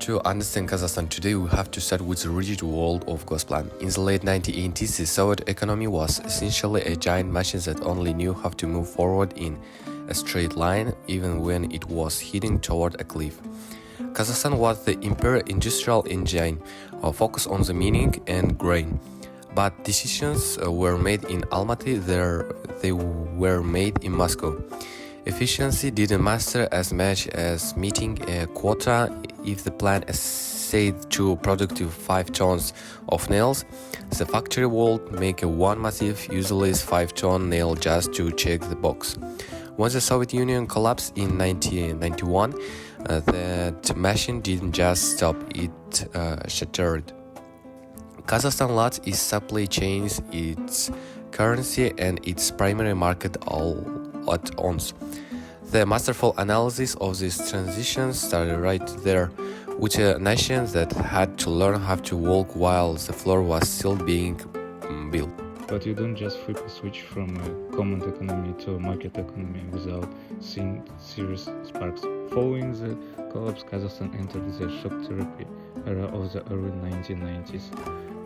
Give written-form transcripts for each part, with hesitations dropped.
To understand Kazakhstan today, we have to start with the rigid world of Gosplan. In the late 1980s, the Soviet economy was essentially a giant machine that only knew how to move forward in a straight line, even when it was heading toward a cliff. Kazakhstan was the imperial industrial engine, focused on the mining and grain. But decisions were made in Almaty, they were made in Moscow. Efficiency didn't matter as much as meeting a quota. If the plant said to productive 5 tons of nails, the factory would make one massive, useless 5-ton nail just to check the box. Once the Soviet Union collapsed in 1991, that machine didn't just stop, it shattered. Kazakhstan lost its supply chains, its currency, and its primary market all at once. The masterful analysis of this transition started right there, with a nation that had to learn how to walk while the floor was still being built. But you don't just flip a switch from a common economy to a market economy without seeing serious sparks. Following the collapse, Kazakhstan entered the shock therapy era of the early 1990s.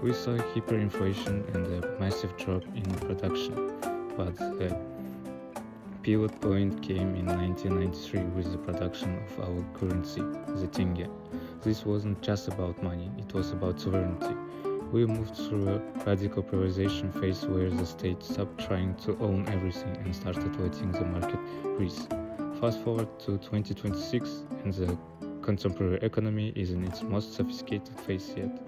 We saw hyperinflation and a massive drop in production, but the pivot point came in 1993 with the production of our currency, the tenge. This wasn't just about money, it was about sovereignty. We moved through a radical privatization phase where the state stopped trying to own everything and started letting the market breathe. Fast forward to 2026 and the contemporary economy is in its most sophisticated phase yet.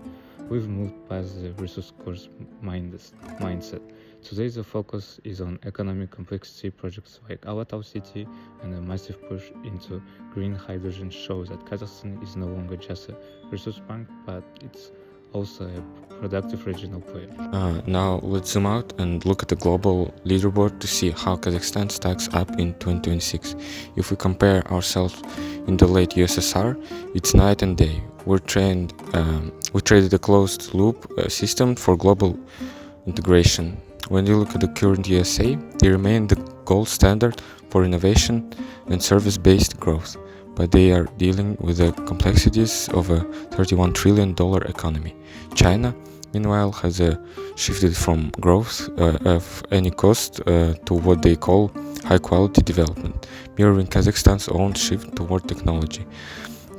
We've moved past the resource-coarse mindset. Today the focus is on economic complexity. Projects like Almaty City and a massive push into green hydrogen show that Kazakhstan is no longer just a resource bank, but it's also a productive regional player. Now let's zoom out and look at the global leaderboard to see how Kazakhstan stacks up in 2026. If we compare ourselves in the late USSR, it's night and day. We traded a closed-loop system for global integration. When you look at the current USA, they remain the gold standard for innovation and service-based growth, but they are dealing with the complexities of a $31 trillion economy. China, meanwhile, has shifted from growth of any cost to what they call high-quality development, mirroring Kazakhstan's own shift toward technology.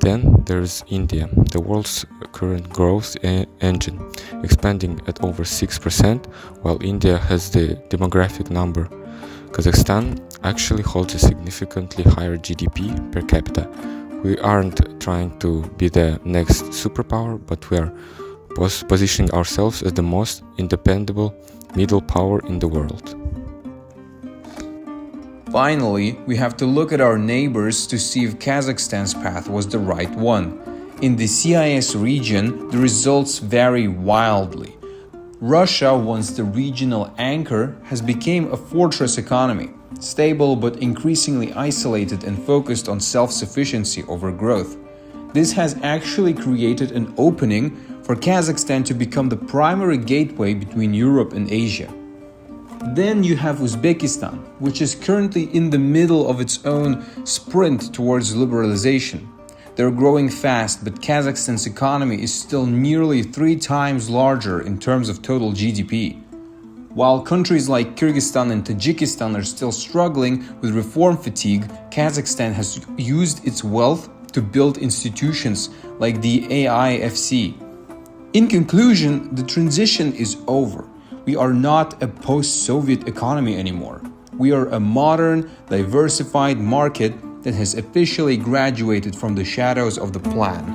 Then there's India, the world's current growth engine, expanding at over 6%, while India has the demographic number. Kazakhstan actually holds a significantly higher GDP per capita. We aren't trying to be the next superpower, but we are positioning ourselves as the most independable middle power in the world. Finally, we have to look at our neighbors to see if Kazakhstan's path was the right one. In the CIS region, the results vary wildly. Russia, once the regional anchor, has become a fortress economy, stable but increasingly isolated and focused on self-sufficiency over growth. This has actually created an opening for Kazakhstan to become the primary gateway between Europe and Asia. Then you have Uzbekistan, which is currently in the middle of its own sprint towards liberalization. They're growing fast, but Kazakhstan's economy is still nearly 3 times larger in terms of total GDP. While countries like Kyrgyzstan and Tajikistan are still struggling with reform fatigue, Kazakhstan has used its wealth to build institutions like the AIFC. In conclusion, the transition is over. We are not a post-Soviet economy anymore. We are a modern, diversified market that has officially graduated from the shadows of the plan.